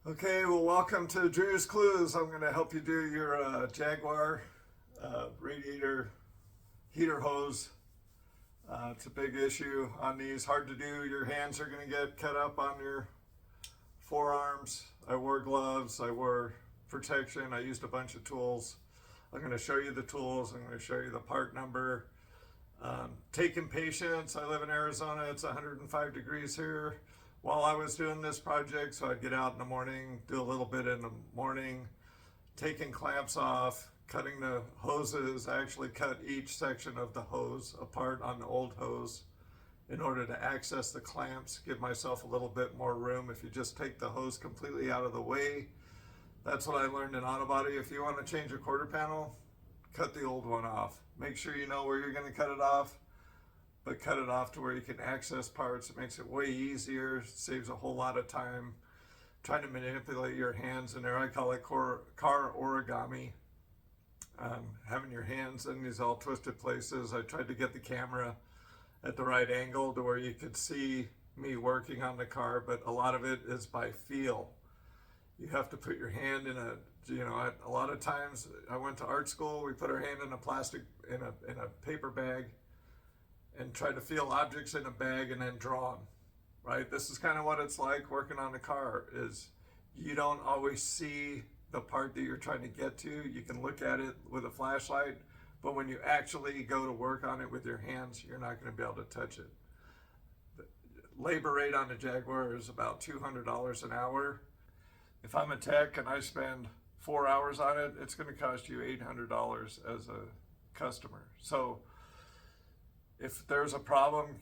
Okay, well, welcome to Drew's Clues. I'm going to help you do your Jaguar radiator heater hose. It's a big issue on these, hard to do. Your hands are going to get cut up on your forearms. I wore gloves, I wore protection, I used a bunch of tools. I'm going to show you the tools, I'm going to show you the part number. Taking patience. I live in Arizona, it's 105 degrees here. While I was doing this project, so I'd get out in the morning, do a little bit in the morning, taking clamps off, cutting the hoses. I actually cut each section of the hose apart on the old hose in order to access the clamps, give myself a little bit more room. If you just take the hose completely out of the way, that's what I learned in auto body. If you want to change a quarter panel, cut the old one off. Make sure you know where you're going to cut it off, but cut it off to where you can access parts. It makes it way easier, saves a whole lot of time trying to manipulate your hands in there. I call it car origami. Having your hands in these all twisted places. I tried to get the camera at the right angle to where you could see me working on the car, but a lot of it is by feel. You have to put your hand in a lot of times I went to art school, we put our hand in a plastic, in a paper bag, and try to feel objects in a bag and then draw them, right? This is kind of what it's like working on a car, is you don't always see the part that you're trying to get to. You can look at it with a flashlight, but when you actually go to work on it with your hands, you're not going to be able to touch it. The labor rate on the Jaguar is about $200 an hour. If I'm a tech and I spend 4 hours on it, it's going to cost you $800 as a customer. So if there's a problem,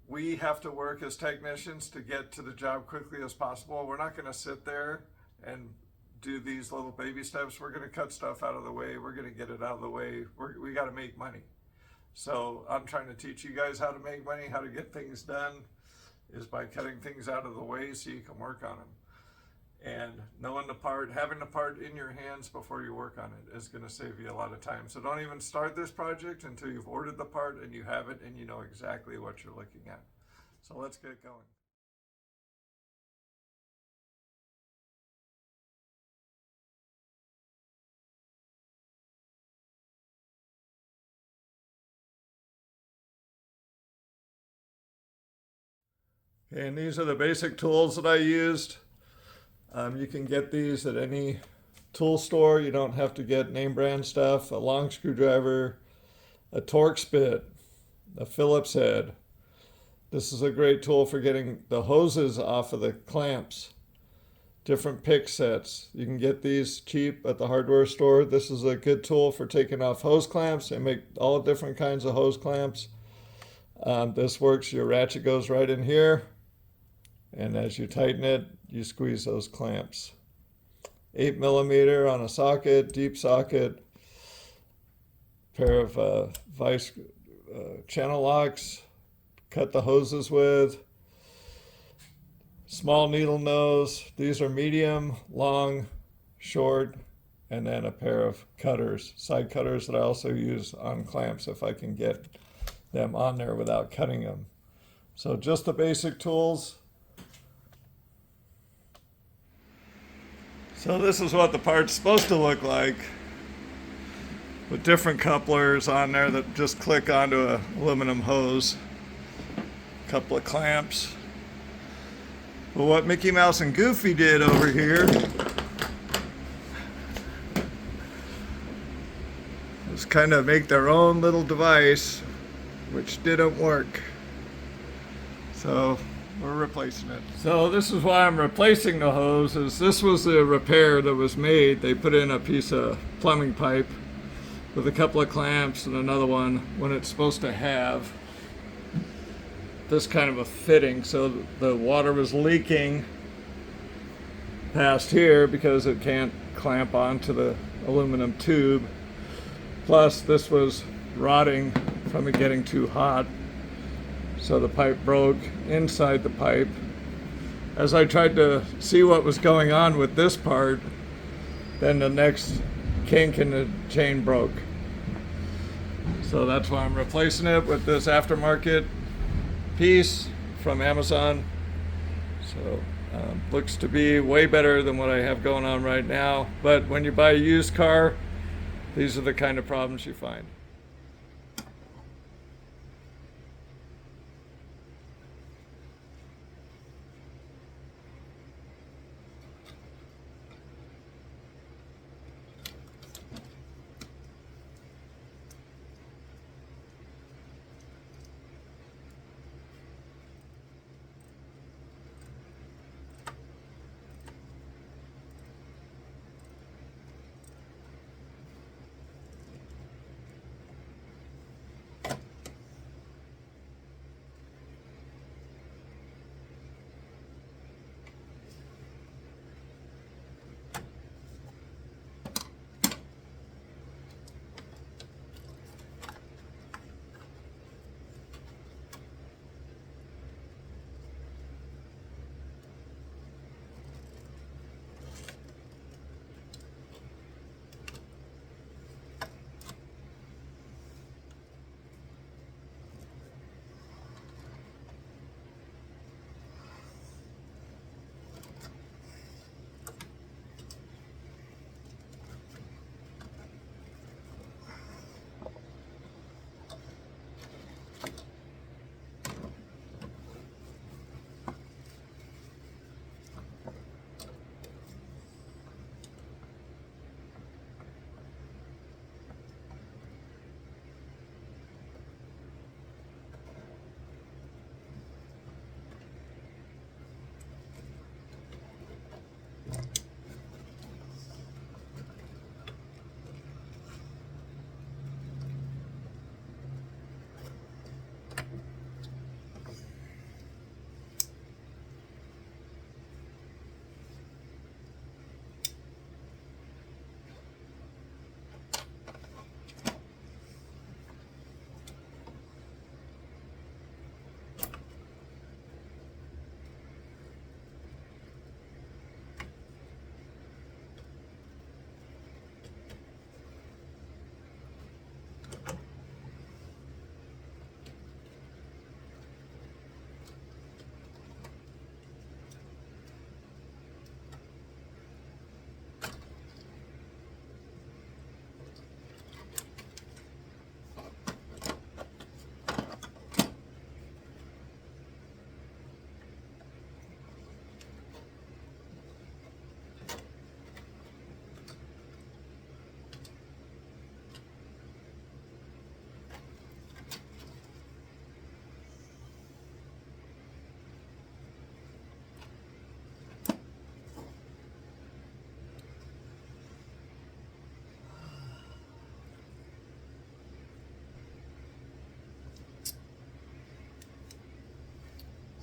we have to work as technicians to get to the job quickly as possible. We're not going to sit there and do these little baby steps. We're going to cut stuff out of the way. We're going to get it out of the way. We got to make money. So I'm trying to teach you guys how to make money, how to get things done, is by cutting things out of the way so you can work on them. And knowing the part, having the part in your hands before you work on it is going to save you a lot of time. So don't even start this project until you've ordered the part and you have it and you know exactly what you're looking at. So let's get going. Okay, and these are the basic tools that I used. You can get these at any tool store. You don't have to get name brand stuff. A long screwdriver, a Torx bit, a Phillips head. This is a great tool for getting the hoses off of the clamps. Different pick sets. You can get these cheap at the hardware store. This is a good tool for taking off hose clamps. They make all different kinds of hose clamps. This works. Your ratchet goes right in here, and as you tighten it, you squeeze those clamps. 8mm on a socket, deep socket, pair of vice channel locks, cut the hoses with, small needle nose. These are medium, long, short, and then a pair of cutters, side cutters that I also use on clamps if I can get them on there without cutting them. So just the basic tools. So this is what the part's supposed to look like, with different couplers on there that just click onto an aluminum hose. A couple of clamps. But what Mickey Mouse and Goofy did over here was kind of make their own little device, which didn't work. So we're replacing it. So this is why I'm replacing the hose. This was the repair that was made. They put in a piece of plumbing pipe with a couple of clamps and another one when it's supposed to have this kind of a fitting. So the water was leaking past here because it can't clamp onto the aluminum tube. Plus this was rotting from it getting too hot. So the pipe broke inside the pipe. As I tried to see what was going on with this part, then the next kink in the chain broke. So that's why I'm replacing it with this aftermarket piece from Amazon. So Looks to be way better than what I have going on right now, but when you buy a used car, these are the kind of problems you find.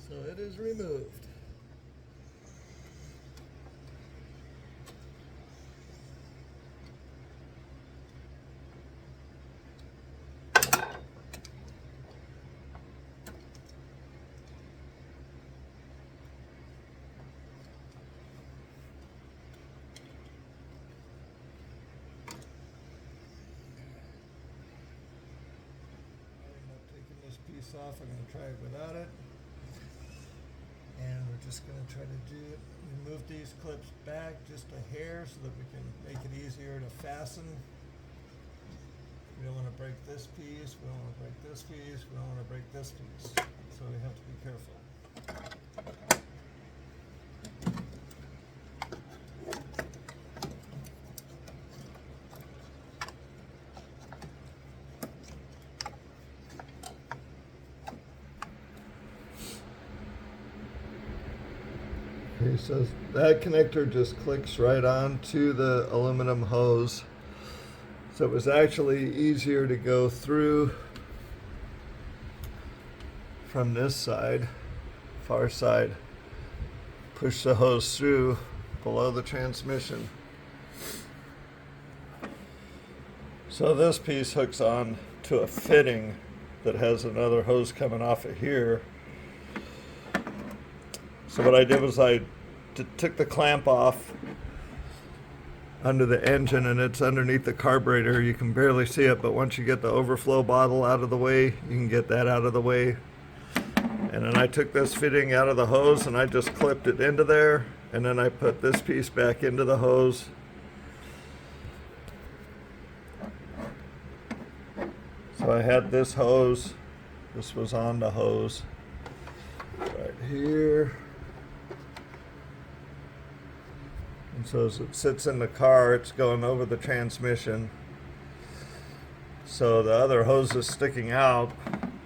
So it is removed. I'm not taking this piece off. I'm going to try it without it. And we're just going to try to remove these clips back just a hair so that we can make it easier to fasten. We don't want to break this piece, we don't want to break this piece, we don't want to break this piece. So we have to be careful. Okay, so that connector just clicks right onto the aluminum hose. So it was actually easier to go through from this side, far side, push the hose through below the transmission. So this piece hooks on to a fitting that has another hose coming off of here. So what I did was I took the clamp off under the engine, and it's underneath the carburetor. You can barely see it, but once you get the overflow bottle out of the way, you can get that out of the way. And then I took this fitting out of the hose and I just clipped it into there, and then I put this piece back into the hose. So I had this hose, this was on the hose right here. And so as it sits in the car, it's going over the transmission. So the other hose is sticking out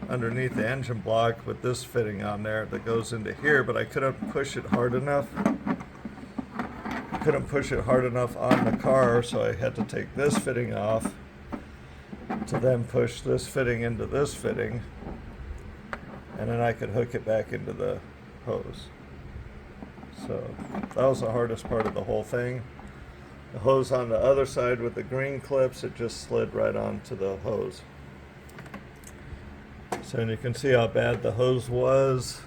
underneath the engine block with this fitting on there that goes into here, but I couldn't push it hard enough. Couldn't push it hard enough on the car, so I had to take this fitting off to then push this fitting into this fitting, and then I could hook it back into the hose. So that was the hardest part of the whole thing. The hose on the other side with the green clips, it just slid right onto the hose. So you can see how bad the hose was.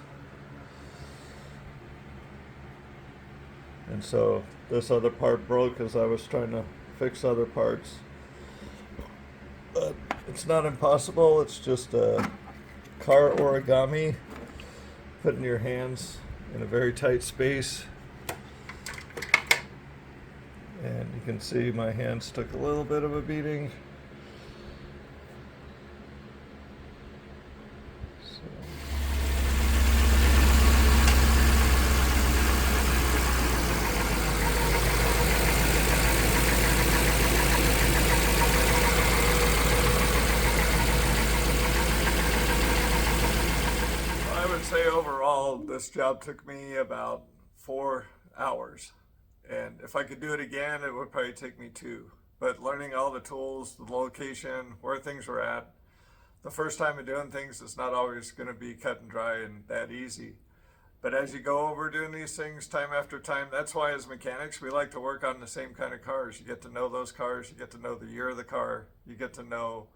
And so this other part broke as I was trying to fix other parts. But it's not impossible, it's just a car origami, putting your hands in a very tight space. And you can see my hands took a little bit of a beating. I would say overall, this job took me about 4 hours. And if I could do it again, it would probably take me 2. But learning all the tools, the location, where things were at, the first time of doing things, it's not always going to be cut and dry and that easy. But as you go over doing these things time after time, that's why as mechanics, we like to work on the same kind of cars. You get to know those cars, you get to know the year of the car, you get to know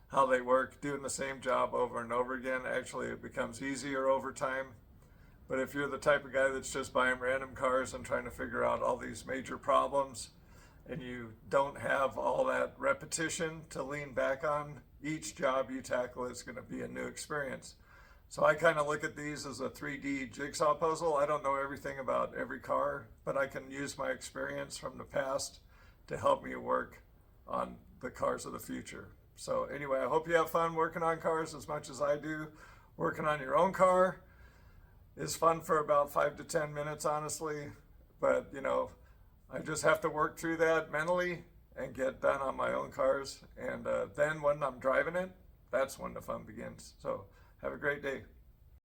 how they work. Doing the same job over and over again, actually it becomes easier over time. But if you're the type of guy that's just buying random cars and trying to figure out all these major problems, and you don't have all that repetition to lean back on, each job you tackle is going to be a new experience. So I kind of look at these as a 3D jigsaw puzzle. I don't know everything about every car, but I can use my experience from the past to help me work on the cars of the future. So anyway, I hope you have fun working on cars as much as I do. Working on your own car is fun for about 5 to 10 minutes, honestly. But, you know, I just have to work through that mentally and get done on my own cars. And then when I'm driving it, that's when the fun begins. So have a great day.